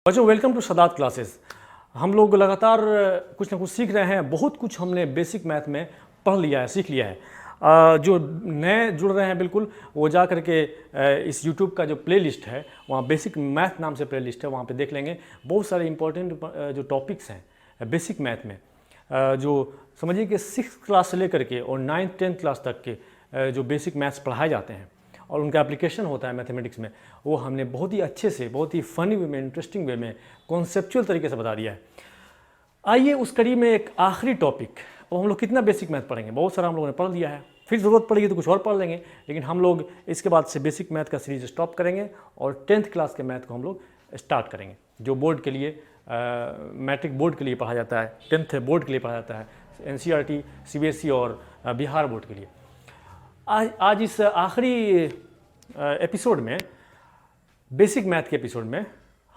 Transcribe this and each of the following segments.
बच्चों welcome to Sadat classes. हम लोग लगातार कुछ ना कुछ सीख रहे हैं। बहुत कुछ हमने बेसिक मैथ में पढ़ लिया है, सीख लिया है। जो नए जुड़ रहे हैं बिल्कुल वो जा करके इस YouTube का जो प्लेलिस्ट है वहाँ बेसिक मैथ नाम से प्लेलिस्ट है, वहाँ पे देख लेंगे। बहुत सारे इंपॉर्टेंट जो टॉपिक्स हैं बेसिक मैथ में, जो समझिए कि 6th क्लास से लेकर के और 9th 10th क्लास तक के जो बेसिक मैथ्स पढ़ाए जाते हैं और उनका एप्लीकेशन होता है मैथमेटिक्स में, वो हमने बहुत ही अच्छे से, बहुत ही फनी वे में, इंटरेस्टिंग वे में, कॉन्सेप्चुअल तरीके से बता दिया है। आइए उस कड़ी में एक आखिरी टॉपिक। अब हम लोग कितना बेसिक मैथ पढ़ेंगे, बहुत सारा हम लोगों ने पढ़ लिया है, फिर ज़रूरत पड़ेगी तो कुछ और पढ़ लेंगे, लेकिन हम लोग इसके बाद से बेसिक मैथ का सीरीज स्टॉप करेंगे और 10th क्लास के मैथ को हम लोग स्टार्ट करेंगे, जो बोर्ड के लिए, मैट्रिक बोर्ड के लिए पढ़ा जाता है, 10th बोर्ड के लिए पढ़ा जाता है, NCERT, CBSE और बिहार बोर्ड के लिए। आज इस आखिरी एपिसोड में, बेसिक मैथ के एपिसोड में,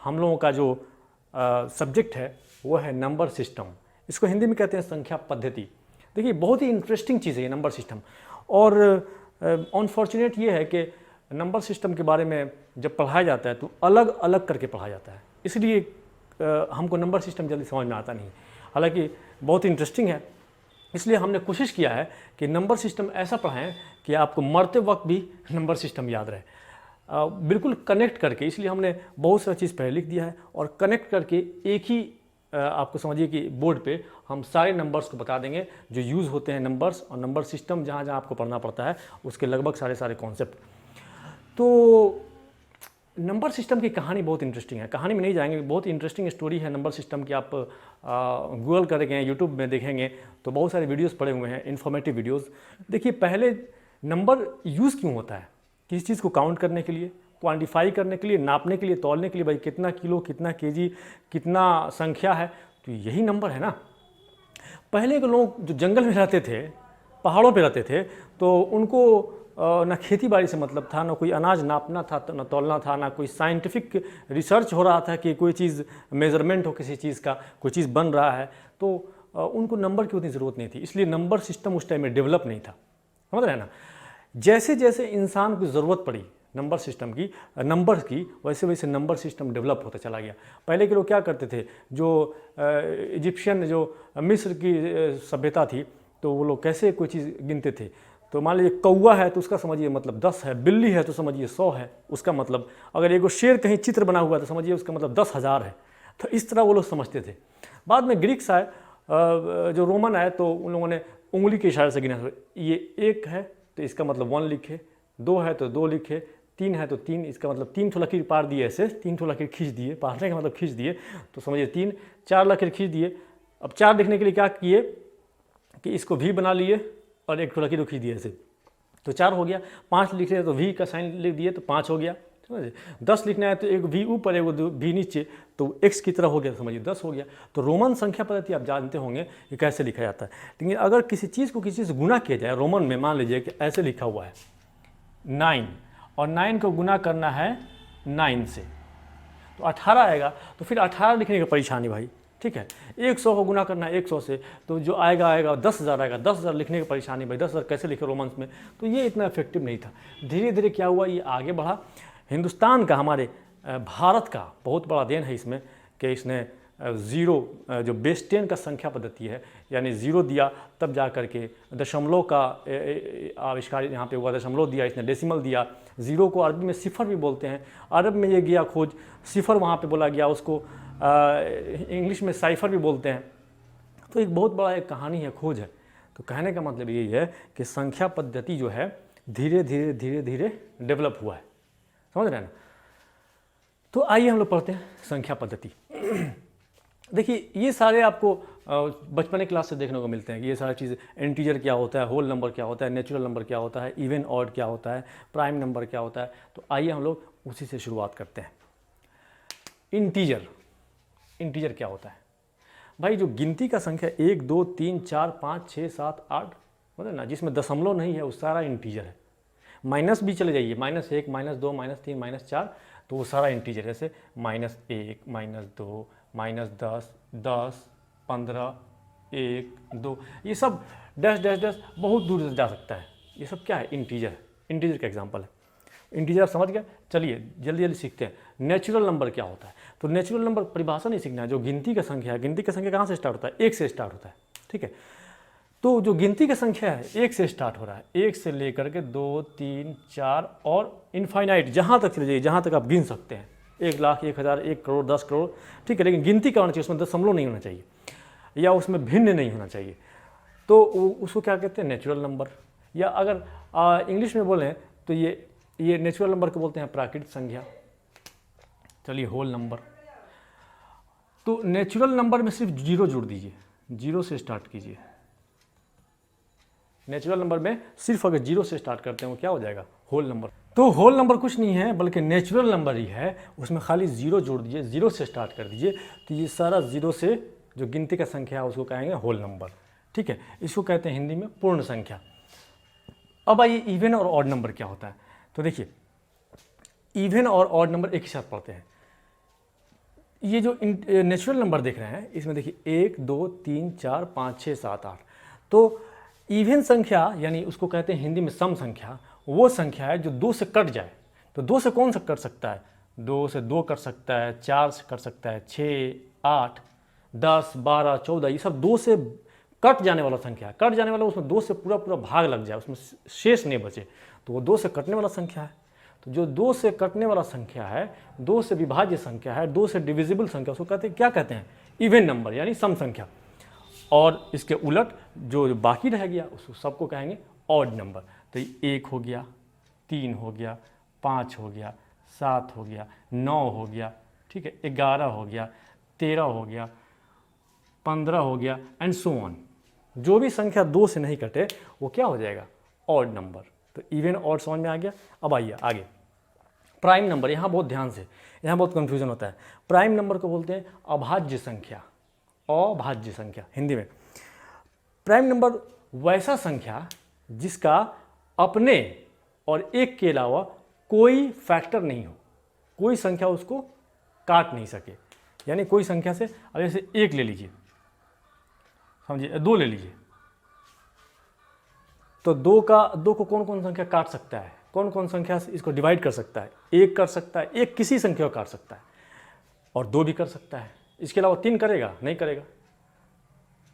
हम लोगों का जो सब्जेक्ट है वो है नंबर सिस्टम। इसको हिंदी में कहते हैं संख्या पद्धति। देखिए बहुत ही इंटरेस्टिंग चीज़ है ये नंबर सिस्टम, और अनफॉर्चुनेट ये है कि नंबर सिस्टम के बारे में जब पढ़ाया जाता है तो अलग अलग करके पढ़ाया जाता है, इसलिए हमको नंबर सिस्टम जल्दी समझ में आता नहीं। हालांकि बहुत इंटरेस्टिंग है, इसलिए हमने कोशिश किया है कि नंबर सिस्टम ऐसा पढ़ाएं कि आपको मरते वक्त भी नंबर सिस्टम याद रहे, बिल्कुल कनेक्ट करके। इसलिए हमने बहुत सारी चीज़ पहले लिख दिया है और कनेक्ट करके एक ही आपको समझिए कि बोर्ड पे हम सारे नंबर्स को बता देंगे जो यूज़ होते हैं नंबर्स, और नंबर सिस्टम जहाँ जहाँ आपको पढ़ना पड़ता है उसके लगभग सारे कॉन्सेप्ट। तो नंबर सिस्टम की कहानी बहुत इंटरेस्टिंग है, कहानी में नहीं जाएंगे, बहुत इंटरेस्टिंग स्टोरी है नंबर सिस्टम की। आप गूगल करेंगे, यूट्यूब में देखेंगे तो बहुत सारे वीडियोस पड़े हुए हैं, इन्फॉर्मेटिव वीडियोस। देखिए पहले नंबर यूज़ क्यों होता है? किसी चीज़ को काउंट करने के लिए, क्वांटिफाई करने के लिए, नापने के लिए, तौलने के लिए, भाई कितना किलो, कितना केजी, कितना संख्या है, तो यही नंबर है ना। पहले के लोग जो जंगल में रहते थे, पहाड़ों पे रहते थे, तो उनको ना खेती बाड़ी से मतलब था, ना कोई अनाज नापना था, ना तौलना था, ना कोई साइंटिफिक रिसर्च हो रहा था कि कोई चीज़ मेज़रमेंट हो किसी चीज़ का, कोई चीज़ बन रहा है, तो उनको नंबर की उतनी ज़रूरत नहीं थी। इसलिए नंबर सिस्टम उस टाइम में डेवलप नहीं था, समझ रहे हैं ना। जैसे जैसे इंसान को ज़रूरत पड़ी नंबर सिस्टम की, नंबर की, वैसे वैसे नंबर सिस्टम डेवलप होता चला गया। पहले के लोग क्या करते थे, जो इजिप्शियन, जो मिस्र की सभ्यता थी, तो वो लोग कैसे कोई चीज़ गिनते थे। तो मान लीजिए कौवा है तो उसका समझिए मतलब 10 है, बिल्ली है तो समझिए 100 है, उसका मतलब अगर एगो शेर कहीं चित्र बना हुआ है तो समझिए उसका मतलब 10,000 है। तो इस तरह वो लोग समझते थे। बाद में ग्रीक्स आए, जो रोमन आए, तो उन लोगों ने उंगली के इशारे से गिना, ये 1 है तो इसका मतलब 1 लिखे, 2 है तो 2 लिखे, 3 है तो 3, इसका मतलब 3 ठो लकीर पार दिए, ऐसे 3 ठो लकीर खींच दिए, पारने का मतलब खींच दिए, तो समझिए 3, 4 लकीर खींच दिए। अब 4 लिखने के लिए क्या किए कि इसको भी बना लिए और 1 ठो लकीर खींच दिए ऐसे, तो 4 हो गया। 5 लिख रहे तो वी का साइन लिख दिए तो 5 हो गया, समझिए। 10 लिखना है तो एक वी ऊपर, एक वी नीचे, तो एक्स की तरह हो गया, तो समझिए 10 हो गया। तो रोमन संख्या पद्धति आप जानते होंगे कि कैसे लिखा जाता है। लेकिन अगर किसी चीज़ को किसी से गुना किया जाए रोमन में, मान लीजिए कि ऐसे लिखा हुआ है 9, और 9 को गुना करना है 9 से तो 18 आएगा, तो फिर 18 लिखने की परेशानी भाई, ठीक है। 100 को गुना करना है 100 से, तो जो आएगा 10,000 आएगा, 10,000 लिखने की परेशानी भाई, 10,000 कैसे लिखे रोमन्स में। तो ये इतना इफेक्टिव नहीं था। धीरे धीरे क्या हुआ, ये आगे बढ़ा। हिंदुस्तान का, हमारे भारत का बहुत बड़ा देन है इसमें कि इसने ज़ीरो, जो बेस 10 का संख्या पद्धति है, यानी ज़ीरो दिया, तब जा कर के दशमलव का आविष्कार यहाँ पे हुआ। दशमलव दिया इसने, डेसिमल दिया। ज़ीरो को अरबी में सिफर भी बोलते हैं, अरब में ये गया खोज, सिफर वहाँ पे बोला गया, उसको इंग्लिश में साइफर भी बोलते हैं। तो एक बहुत बड़ा एक कहानी है, खोज है। तो कहने का मतलब यही है कि संख्या पद्धति जो है धीरे धीरे धीरे धीरे डेवलप हुआ है, समझ रहे हैं ना। तो आइए हम लोग पढ़ते हैं संख्या पद्धति। देखिए ये सारे आपको बचपन क्लास से देखने को मिलते हैं कि ये सारी चीज़, इंटीजर क्या होता है, होल नंबर क्या होता है, नेचुरल नंबर क्या होता है, इवन ऑड क्या होता है, प्राइम नंबर क्या होता है। तो आइए हम लोग उसी से शुरुआत करते हैं। इंटीजर क्या होता है भाई? जो गिनती का संख्या 1, 2, 3, 4, 5, 6, 7, 8, मतलब ना, जिसमें दशमलव नहीं है वो सारा इंटीजर है। माइनस भी चले जाइए, -1, -2, -3, -4, तो वो सारा इंटीजर। जैसे -1, -2, -10, 10, 15, 1, 2, ये सब डैश डैश डैश बहुत दूर से जा सकता है। ये सब क्या है? इंटीजर। इंटीजर का एग्जाम्पल है। इंटीजर समझ गए। चलिए जल्दी जल्दी सीखते हैं नेचुरल नंबर क्या होता है। तो नेचुरल नंबर परिभाषा नहीं सीखना है, जो गिनती का संख्या है, गिनती का संख्या कहाँ से स्टार्ट होता है, एक से स्टार्ट होता है, ठीक है। तो जो गिनती का संख्या है एक से स्टार्ट हो रहा है, एक से लेकर के 2, 3, 4 और इनफाइनाइट जहाँ तक चले जाइए, जहाँ तक आप गिन सकते हैं, 1 लाख, 1 हज़ार, 1 करोड़, 10 करोड़, ठीक है। लेकिन गिनती का होना चाहिए, उसमें दशमलव नहीं होना चाहिए या उसमें भिन्न नहीं होना चाहिए। तो उसको क्या कहते हैं, नेचुरल नंबर। या अगर इंग्लिश में बोलें तो ये नेचुरल नंबर को बोलते हैं प्राकृतिक संख्या। चलिए होल नंबर। तो नेचुरल नंबर में सिर्फ जीरो जोड़ दीजिए, जीरो से स्टार्ट कीजिए। नेचुरल नंबर में सिर्फ अगर जीरो से स्टार्ट करते हैं वो क्या हो जाएगा, होल नंबर। तो होल नंबर कुछ नहीं है बल्कि नेचुरल नंबर ही है, उसमें खाली जीरो जोड़ दीजिए, जीरो से स्टार्ट कर दीजिए, तो ये सारा जीरो से जो गिनती का संख्या है उसको कहेंगे होल नंबर, ठीक है। इसको कहते हैं हिंदी में पूर्ण संख्या। अब आइए इवन और ऑड नंबर क्या होता है। तो देखिए इवन और ऑड नंबर एक ही साथ पढ़ते हैं। ये जो नेचुरल नंबर देख रहे हैं इसमें देखिए 1, 2, 3, 4, 5, 6, 7, 8। तो इवन संख्या यानी उसको कहते हैं हिंदी में सम संख्या, वो संख्या है जो 2 से कट जाए। तो 2 से कौन सा कट सकता है, 2 से 2 कट सकता है, 4 से कट सकता है, 6, 8, 10, 12, 14, ये सब 2 से कट जाने वाला संख्या है। कट जाने वाला उसमें 2 से पूरा पूरा भाग लग जाए, उसमें शेष नहीं बचे, तो वो 2 से कटने वाला संख्या है। तो जो 2 से कटने वाला संख्या है, 2 से विभाज्य संख्या है, 2 से डिविजिबल संख्या, उसको कहते हैं, क्या कहते हैं, इवन नंबर यानी सम संख्या। और इसके उलट जो बाकी रह गया उसको सबको कहेंगे ऑड नंबर। तो 1 हो गया, 3 हो गया, 5 हो गया, 7 हो गया, 9 हो गया, ठीक है, 11 हो गया, 13 हो गया, 15 हो गया एंड सो ऑन। जो भी संख्या 2 से नहीं कटे वो क्या हो जाएगा, ऑड नंबर। तो इवन ऑड समझ में आ गया। अब आइए आगे प्राइम नंबर। यहाँ बहुत ध्यान से, यहाँ बहुत कन्फ्यूजन होता है। प्राइम नंबर को बोलते हैं अभाज्य संख्या, अभाज्य संख्या हिंदी में। प्राइम नंबर वैसा संख्या जिसका अपने और एक के अलावा कोई फैक्टर नहीं हो, कोई संख्या उसको काट नहीं सके। यानी कोई संख्या से, अब जैसे 1 ले लीजिए, समझिए, 2 ले लीजिए, तो 2 को कौन कौन संख्या काट सकता है, कौन कौन संख्या से इसको डिवाइड कर सकता है, 1 कर सकता है, 1 किसी संख्या को काट सकता है, और 2 भी कर सकता है। इसके अलावा 3 करेगा, नहीं करेगा,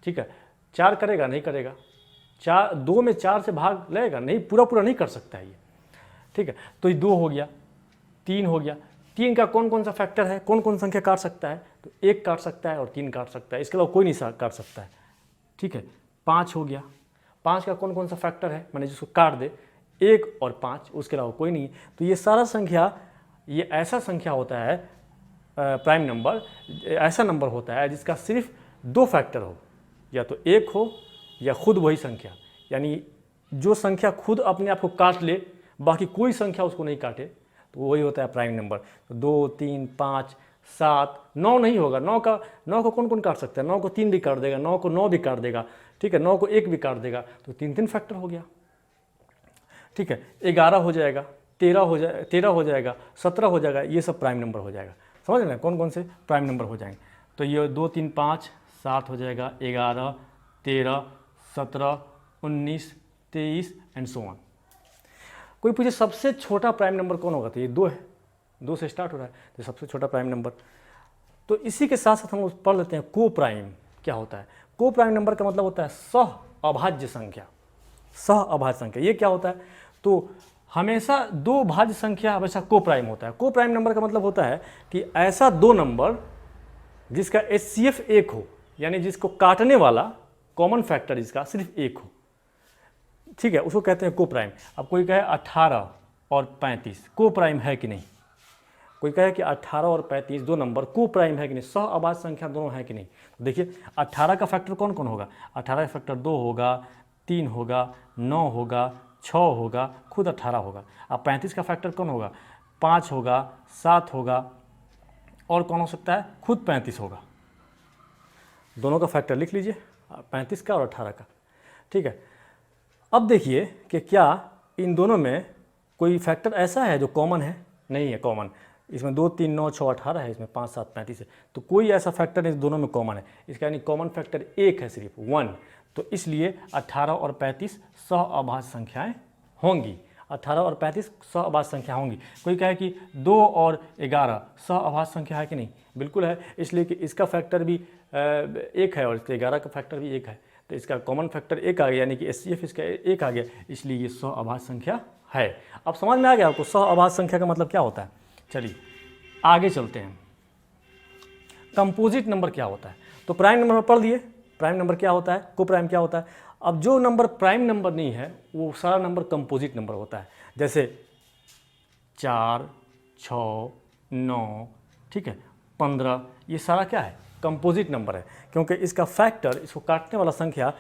ठीक है, 4 करेगा, नहीं करेगा, 2 में 4 से भाग लेगा, नहीं, पूरा पूरा नहीं कर सकता है ये, ठीक है। तो ये 2 हो गया, 3 हो गया, 3 का कौन कौन सा फैक्टर है, कौन कौन संख्या काट सकता है, तो 1 काट सकता है और 3 काट सकता है, इसके अलावा कोई नहीं काट सकता है, ठीक है। 5 हो गया, 5 का कौन कौन सा फैक्टर है, मैंने जिसको काट दे, 1 और 5, उसके अलावा कोई नहीं। तो ये सारा संख्या, ये ऐसा संख्या होता है, प्राइम नंबर ऐसा नंबर होता है जिसका सिर्फ 2 फैक्टर हो, या तो 1 हो या खुद वही संख्या, यानी जो संख्या खुद अपने आप को काट ले, बाकी कोई संख्या उसको नहीं काटे, तो वही होता है प्राइम नंबर। तो 2, 3, 5, 7, 9 नहीं होगा, 9 को कौन कौन काट सकता है, 9 को 3 भी काट देगा, 9 को 9 भी काट देगा, ठीक है, 9 को 1 भी काट देगा, तो 3 फैक्टर हो गया, ठीक है। 11 हो जाएगा, 13 हो जाएगा, 17 हो जाएगा, ये सब प्राइम नंबर हो जाएगा। समझ रहे हैं कौन कौन से प्राइम नंबर हो जाएंगे। तो ये 2, 3, 5, 7 हो जाएगा, 11, 13, 17, 19, 23 एंड सो ऑन। कोई पूछे सबसे छोटा प्राइम नंबर कौन होगा, तो ये 2 है, 2 से स्टार्ट हो रहा है, तो सबसे छोटा प्राइम नंबर। तो इसी के साथ साथ हम पढ़ लेते हैं को प्राइम क्या होता है। को प्राइम नंबर का मतलब होता है सह अभाज्य संख्या, सह अभाज्य संख्या। ये क्या होता है, तो हमेशा 2 भाज्य संख्या हमेशा को प्राइम होता है। को प्राइम नंबर का मतलब होता है कि ऐसा 2 नंबर जिसका HCF 1 हो, यानी जिसको काटने वाला कॉमन फैक्टर जिसका सिर्फ 1 हो, ठीक है, उसको कहते हैं को प्राइम। अब कोई कहे 18 और 35 को प्राइम है कि नहीं, कोई कहे कि 18 और 35 2 नंबर को प्राइम है कि नहीं, सह अभाज्य संख्या दोनों है कि नहीं। तो देखिए 18 का फैक्टर कौन कौन होगा, 18 का फैक्टर 2 होगा, 3 होगा, 9 होगा, 6 होगा, खुद 18 होगा। अब 35 का फैक्टर कौन होगा, 5 होगा, 7 होगा, और कौन हो सकता है, खुद 35 होगा। दोनों का फैक्टर लिख लीजिए, 35 का और 18 का, ठीक है। अब देखिए कि क्या इन दोनों में कोई फैक्टर ऐसा है जो कॉमन है, नहीं है कॉमन। इसमें 2, 3, 9, 6, 18 है, इसमें 5, 7, 35 है, तो कोई ऐसा फैक्टर नहीं, दोनों में कॉमन है। इसका यानी कॉमन फैक्टर 1 है, सिर्फ 1। तो इसलिए 18 और 35 सह अभाज्य संख्याएं होंगी। 18 और 35 सहअभाज्य संख्या होंगी। कोई कहे कि 2 और 11 सहअभाज्य संख्या है कि नहीं, बिल्कुल है, इसलिए कि इसका फैक्टर भी 1 है और इसके 11 का फैक्टर भी 1 है, तो इसका कॉमन फैक्टर 1 आ गया, यानी कि HCF इसका 1 आ गया, इसलिए ये सहअभाज्य संख्या है। अब समझ में आ गया आपको सहअभाज्य संख्या का मतलब क्या होता है। चलिए आगे चलते हैं, कंपोजिट नंबर क्या होता है। तो प्राइम नंबर पढ़ लिए, प्राइम नंबर क्या होता है, को प्राइम क्या होता है। अब जो नंबर प्राइम नंबर नहीं है वो सारा नंबर कंपोजिट नंबर होता है, जैसे 4, 6, 9, ठीक है, 15, ये सारा क्या है, कंपोजिट नंबर है, क्योंकि इसका फैक्टर, इसको काटने वाला संख्या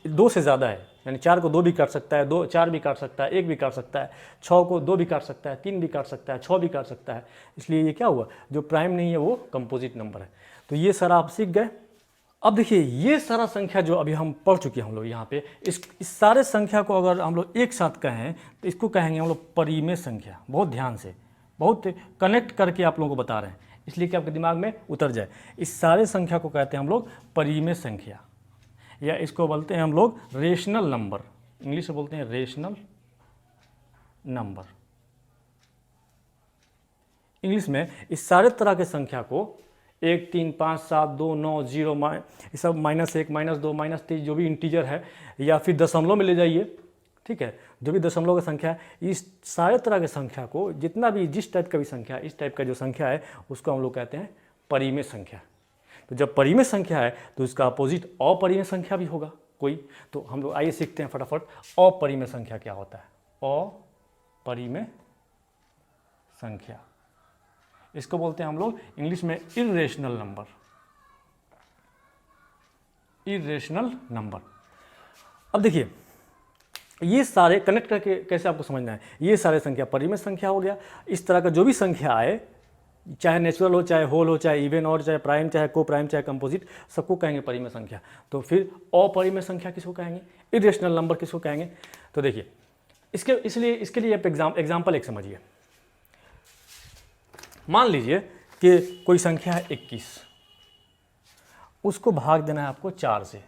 2 से ज़्यादा है, यानी 4 को 2 भी काट सकता है, 4 भी काट सकता है, 1 भी काट सकता है, 6 को 2 भी काट सकता है, 3 भी काट सकता है, 6 भी काट सकता है, इसलिए ये क्या हुआ, जो प्राइम नहीं है वो कंपोजिट नंबर है। तो ये सारा आप सीख गए। अब देखिए ये सारा संख्या जो अभी हम पढ़ चुके हैं हम लोग यहाँ पे, इस सारे संख्या को अगर हम लोग एक साथ कहें तो इसको कहेंगे हम लोग परिमेय संख्या। बहुत ध्यान से, बहुत कनेक्ट करके आप लोगों को बता रहे हैं, इसलिए कि आपके दिमाग में उतर जाए। इस सारे संख्या को कहते हैं हम लोग परिमेय संख्या, या इसको बोलते हैं हम लोग रेशनल नंबर, इंग्लिश में बोलते हैं रेशनल नंबर। इंग्लिश में इस सारे तरह के संख्या को 1, 3, 5, 7, 2, 9, 0 ये सब -1, -2, -3 जो भी इंटीजर है, या फिर दशमलव में ले जाइए, ठीक है, जो भी दशमलव की संख्या है, इस सारे तरह की संख्या को, जितना भी जिस टाइप का भी संख्या है, इस टाइप का जो संख्या है उसको हम लोग कहते हैं परिमेय संख्या। तो जब परिमेय संख्या है तो इसका अपोजिट अपरिमेय संख्या भी होगा कोई। तो हम लोग आइए सीखते हैं फटाफट अपरिमेय संख्या क्या होता है। अपरिमेय संख्या, इसको बोलते हैं हम लोग इंग्लिश में इर्रेशनल नंबर, इर्रेशनल नंबर। अब देखिए ये सारे कनेक्ट करके कैसे आपको समझना है, ये सारे संख्या परिमेय संख्या हो गया। इस तरह का जो भी संख्या आए, चाहे नेचुरल हो, चाहे होल हो, चाहे इवन और, चाहे प्राइम, चाहे को प्राइम, चाहे कंपोजिट, सबको कहेंगे परिमेय संख्या। तो फिर अपरिमेय संख्या किसको कहेंगे, इर्रेशनल नंबर किसको कहेंगे। तो देखिए इसके लिए आप एग्जाम्पल एक समझिए। मान लीजिए कि कोई संख्या है 21, उसको भाग देना है आपको 4 से,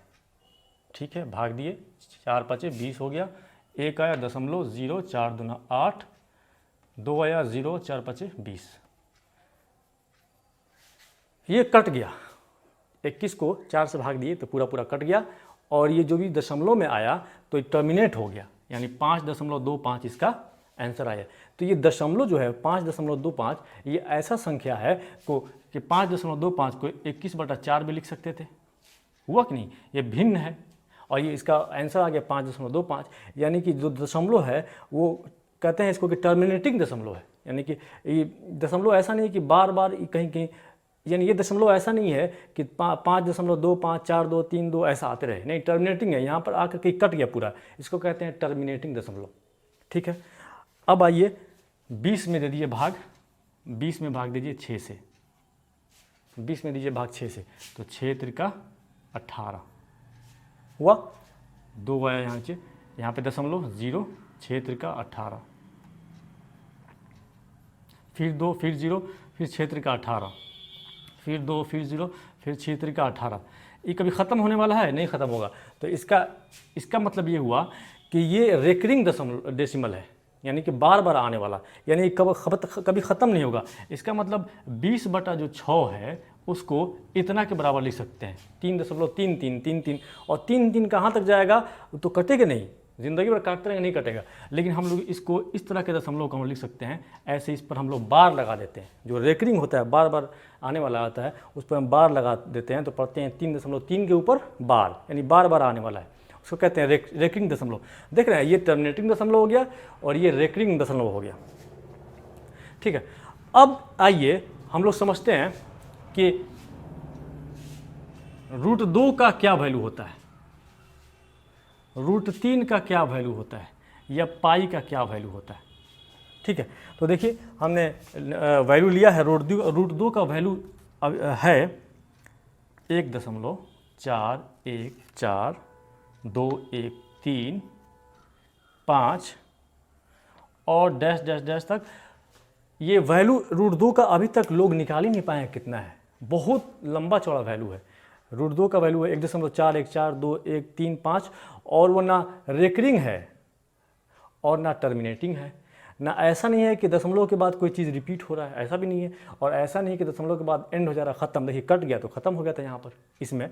ठीक है, भाग दिए, 4 5 20 हो गया, 1 आया 0.0, 4 दूना 8, 2 आया 0, 4 5 20, ये कट गया। 21 को 4 से भाग दिए तो पूरा पूरा कट गया, और ये जो भी दशमलव में आया तो टर्मिनेट हो गया, यानी 5.25 इसका आंसर आया। तो ये दशमलव जो है 5.25, ये ऐसा संख्या है कि 5.25 को 21/4 भी लिख सकते थे, हुआ कि नहीं, ये भिन्न है, और ये इसका आंसर आ गया 5.25, यानी कि जो दशमलव है वो कहते हैं इसको कि टर्मिनेटिंग दशमलव है, यानी कि ये दशमलव ऐसा नहीं कि बार बार कहीं कहीं, यानी ये दशमलव ऐसा नहीं है कि 5.25, 4, 2, 3, 2 ऐसा आते रहे, नहीं, टर्मिनेटिंग है, यहाँ पर आकर के कट गया पूरा, इसको कहते हैं टर्मिनेटिंग दशमलव, ठीक है। अब आइए 20 में दे दीजिए भाग, 20 में भाग दीजिए 6 से, 20 में दीजिए भाग 6 से, तो 6 त्रिका 18 हुआ, 2 आया यहाँ पे दशमलव 0, 6 त्रिका 18, फिर 2, फिर 0, फिर 6 त्रिका 18, फिर 2, फिर 0, फिर 6 त्रिका 18। ये कभी ख़त्म होने वाला है, नहीं ख़त्म होगा। तो इसका मतलब ये हुआ कि ये रेकरिंग डेसिमल है, यानी कि बार बार आने वाला, यानी कभी ख़त्म नहीं होगा। इसका मतलब 20/6 है उसको इतना के बराबर लिख सकते हैं, 3.3333, और 3 कहाँ तक जाएगा तो कटेगा नहीं, ज़िंदगी भर काटते रहेंगे, नहीं कटेगा। लेकिन हम लोग इसको इस तरह के दशमलव को हम लिख सकते हैं ऐसे, इस पर हम लोग बार लगा देते हैं, जो रेकरिंग होता है बार बार आने वाला आता है उस पर हम बार लगा देते हैं, तो पढ़ते हैं 3.3 के ऊपर बार, यानी बार बार आने वाला है, उसको कहते हैं रेकरिंग दशमलव। देख रहे हैं, ये टर्मिनेटिंग दशमलव हो गया और ये रेकरिंग दशमलव हो गया, ठीक है। अब आइए हम लोग समझते हैं कि √2 का क्या वैल्यू होता है, √3 का क्या वैल्यू होता है, या पाई का क्या वैल्यू होता है, ठीक है। तो देखिए हमने वैल्यू लिया है, √2 का वैल्यू है 1.414213 और डैश डैश डैश तक। ये वैल्यू √2 का अभी तक लोग निकाल ही नहीं पाए कितना है, बहुत लंबा चौड़ा वैल्यू है। √2 का वैल्यू है 1.414213 5, और वो ना रेकरिंग है और ना टर्मिनेटिंग है। ना ऐसा नहीं है कि दशमलव के बाद कोई चीज़ रिपीट हो रहा है, ऐसा भी नहीं है। और ऐसा नहीं कि दशमलव के बाद एंड हो जा रहा, ख़त्म। देखिए कट गया तो ख़त्म हो गया था यहाँ पर, इसमें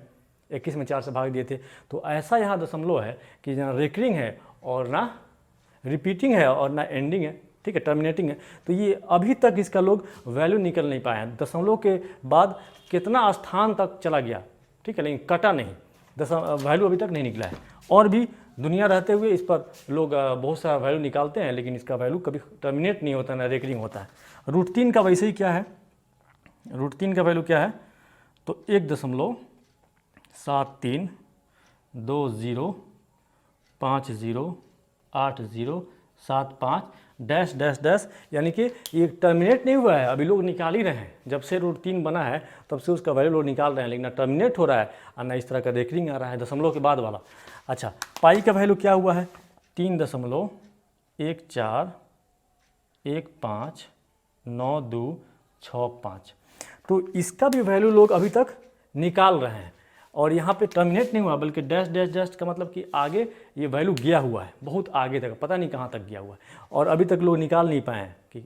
21 में 4 से भाग दिए थे। तो ऐसा यहाँ दशमलव है कि ना रेकरिंग है और ना रिपीटिंग है और ना एंडिंग है, ठीक है, टर्मिनेटिंग है। तो ये अभी तक इसका लोग वैल्यू निकल नहीं पाए हैं। दशमलव के बाद कितना स्थान तक चला गया, ठीक है, लेकिन कटा नहीं, वैल्यू अभी तक नहीं निकला है। और भी दुनिया रहते हुए इस पर लोग बहुत सारा वैल्यू निकालते हैं, लेकिन इसका वैल्यू कभी टर्मिनेट नहीं होता, ना रेकरिंग होता है। √3 का वैसे ही क्या है, √3 का वैल्यू क्या है, तो 1.7320508075 डैश डैश डैश, यानी कि ये टर्मिनेट नहीं हुआ है, अभी लोग निकाल ही रहे हैं। जब से √3 बना है तब से उसका वैल्यू लोग निकाल रहे हैं, लेकिन ना टर्मिनेट हो रहा है और ना इस तरह का रेकरिंग आ रहा है दशमलव के बाद वाला। अच्छा, पाई का वैल्यू क्या हुआ है, 3.14159265। तो इसका भी वैल्यू लोग अभी तक निकाल रहे हैं और यहाँ पे टर्मिनेट नहीं हुआ, बल्कि डैश डैश डैश का मतलब कि आगे ये वैल्यू गया हुआ है, बहुत आगे तक, पता नहीं कहाँ तक गया हुआ है और अभी तक लोग निकाल नहीं पाए हैं कि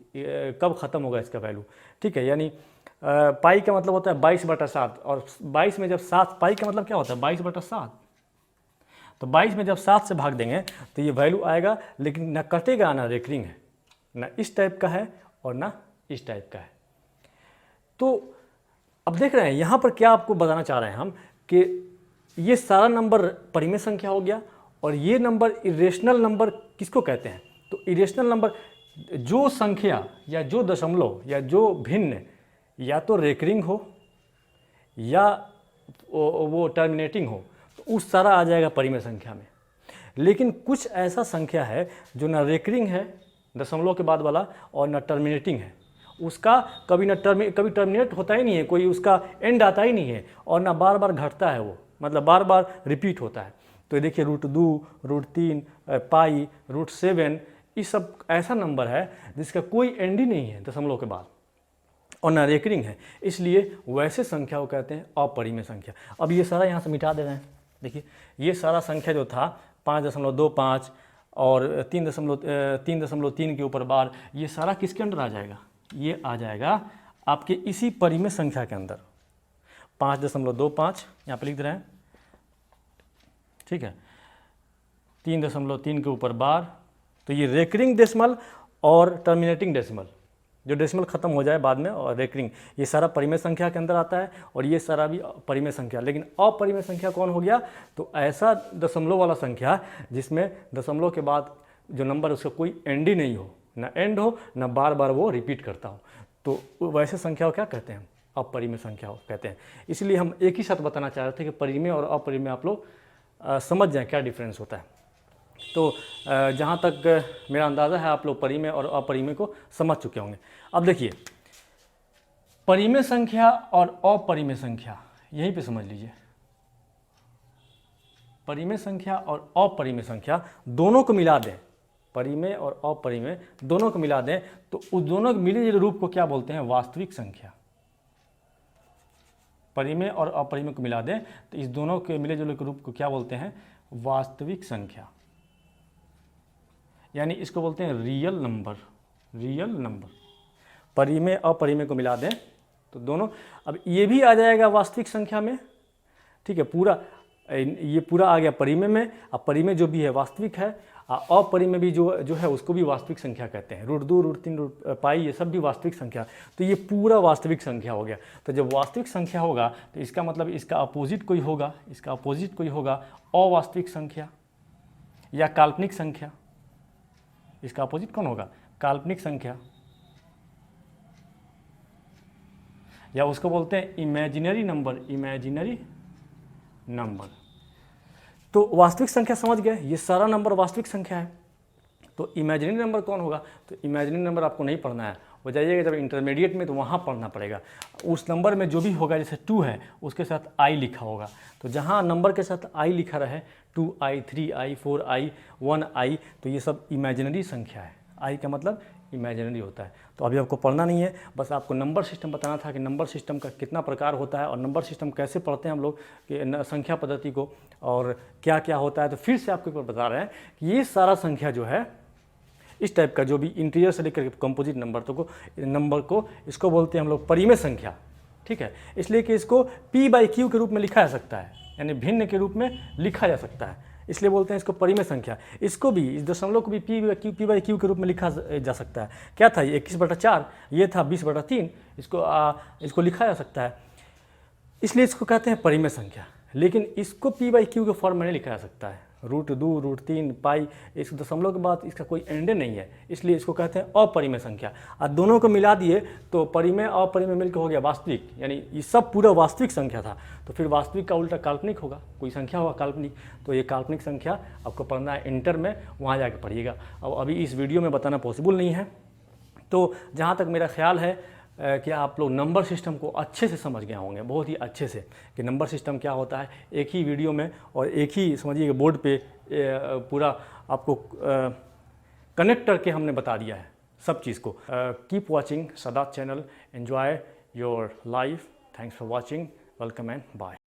कब ख़त्म होगा इसका वैल्यू, ठीक है। यानी पाई का मतलब होता है 22/7 और 22 में जब 7, पाई का मतलब क्या होता है 22/7, तो 22 में जब 7 से भाग देंगे तो ये वैल्यू आएगा, लेकिन ना कटेगा ना रेकरिंग है, ना इस टाइप का है और ना इस टाइप का है। तो अब देख रहे हैं यहाँ पर क्या आपको बताना चाह रहे हैं हम कि ये सारा नंबर परिमेय संख्या हो गया और ये नंबर इरेशनल नंबर किसको कहते हैं। तो इरेशनल नंबर जो संख्या या जो दशमलव या जो भिन्न या तो रेकरिंग हो या वो टर्मिनेटिंग हो, तो उस सारा आ जाएगा परिमेय संख्या में। लेकिन कुछ ऐसा संख्या है जो ना रेकरिंग है दशमलव के बाद वाला और ना टर्मिनेटिंग है, उसका कभी कभी टर्मिनेट होता ही नहीं है, कोई उसका एंड आता ही नहीं है और ना बार बार घटता है, वो मतलब बार बार रिपीट होता है। तो देखिए √2, √3, पाई, √7, ये सब ऐसा नंबर है जिसका कोई एंड ही नहीं है दशमलव के बाद और ना रेकरिंग है, इसलिए वैसे संख्या को कहते हैं अपरिमेय संख्या। अब ये सारा यहाँ से मिटा दे रहे हैं। देखिए ये सारा संख्या जो था 5.25 और 3.3 के ऊपर बार, ये सारा किसके अंदर आ जाएगा, ये आ जाएगा आपके इसी परिमेय संख्या के अंदर। 5.25 यहाँ पे लिख दे रहे हैं, ठीक है, 3.3 के ऊपर बार, तो ये रेकरिंग डेसिमल और टर्मिनेटिंग डेसिमल, जो डेसिमल खत्म हो जाए बाद में, और रेकरिंग, ये सारा परिमेय संख्या के अंदर आता है और ये सारा भी परिमेय संख्या। लेकिन अपरिमेय संख्या कौन हो गया, तो ऐसा दशमलव वाला संख्या जिसमें दशमलव के बाद जो नंबर उसका कोई एंड ही नहीं हो, ना एंड हो ना बार बार वो रिपीट करता हो, तो वैसे संख्या को क्या कहते हैं, अपरिमेय संख्या कहते हैं। इसलिए हम एक ही साथ बताना चाह रहे थे कि परिमेय और अपरिमेय आप लोग समझ जाएं क्या डिफरेंस होता है। तो जहाँ तक मेरा अंदाज़ा है आप लोग परिमेय और अपरिमेय को समझ चुके होंगे। अब देखिए परिमेय संख्या और अपरिमेय संख्या, यहीं पे समझ लीजिए, परिमेय संख्या और अपरिमेय संख्या दोनों को मिला दें, परिमेय और अपरिमेय दोनों को मिला दें तो उस दोनों के मिले जुले रूप को क्या बोलते हैं, वास्तविक संख्या। परिमेय और अपरिमेय को मिला दें तो इस दोनों के मिले जुले रूप को क्या बोलते हैं, वास्तविक संख्या, यानी इसको बोलते हैं रियल नंबर। रियल नंबर, परिमेय अपरिमेय को मिला दें तो दोनों, अब ये भी आ जाएगा वास्तविक संख्या में, ठीक है, पूरा ये पूरा आ गया परिमेय में। अब परिमेय जो भी है वास्तविक है, अपरिमेय भी जो है उसको भी वास्तविक संख्या कहते हैं। √2, √3, पाई, ये सब भी वास्तविक संख्या, तो ये पूरा वास्तविक संख्या हो गया। तो जब वास्तविक संख्या होगा तो इसका मतलब इसका अपोजिट कोई होगा, इसका अपोजिट कोई होगा अवास्तविक संख्या या काल्पनिक संख्या। इसका अपोजिट कौन होगा, काल्पनिक संख्या, या उसको बोलते हैं इमेजिनरी नंबर। इमेजिनरी नंबर, तो वास्तविक संख्या समझ गए, ये सारा नंबर वास्तविक संख्या है। तो इमेजिनरी नंबर कौन होगा, तो इमेजिनरी नंबर आपको नहीं पढ़ना है, हो जाइएगा जब इंटरमीडिएट में तो वहाँ पढ़ना पड़ेगा। उस नंबर में जो भी होगा, जैसे 2 है उसके साथ आई लिखा होगा, तो जहाँ नंबर के साथ आई लिखा रहे, 2i, 3i, 4i, 1i, तो ये सब इमेजिनरी संख्या है। आई का मतलब इमेजिनरी होता है। तो अभी आपको पढ़ना नहीं है, बस आपको नंबर सिस्टम बताना था कि नंबर सिस्टम का कितना प्रकार होता है और नंबर सिस्टम कैसे पढ़ते हैं हम लोग कि संख्या पद्धति को, और क्या क्या होता है। तो फिर से आपको एक बार बता रहे हैं कि ये सारा संख्या जो है इस टाइप का जो भी इंटीरियर से लेकर कंपोजिट नंबर को इसको बोलते हैं हम लोग परिमेय संख्या। ठीक है, इसलिए कि इसको p/q के रूप में लिखा जा सकता है, यानी भिन्न के रूप में लिखा जा सकता है, इसलिए बोलते हैं इसको परिमेय संख्या। इसको भी, इस दशमलव को भी p/q के रूप में लिखा जा सकता है। क्या था ये 21/4, ये था 20/3, इसको लिखा जा सकता है, इसलिए इसको कहते हैं परिमेय संख्या। लेकिन इसको p/q के फॉर्म में नहीं लिखा जा सकता है, √2, √3, पाई, इस दशमलव के बाद इसका कोई एंड नहीं है, इसलिए इसको कहते हैं अपरिमेय संख्या। और दोनों को मिला दिए तो परिमेय और अपरिमेय मिलकर हो गया वास्तविक, यानी ये सब पूरा वास्तविक संख्या था। तो फिर वास्तविक का उल्टा काल्पनिक होगा, कोई संख्या होगा काल्पनिक, तो ये काल्पनिक संख्या आपको पढ़ना है इंटर में, वहाँ जाके पढ़िएगा। अब अभी इस वीडियो में बताना पॉसिबल नहीं है। तो जहाँ तक मेरा ख्याल है कि आप लोग नंबर सिस्टम को अच्छे से समझ गए होंगे, बहुत ही अच्छे से, कि नंबर सिस्टम क्या होता है, एक ही वीडियो में और एक ही समझिए बोर्ड पे पूरा आपको कनेक्ट करके हमने बता दिया है सब चीज़ को। Keep watching Saadat channel, enjoy your life, thanks for watching, welcome and bye.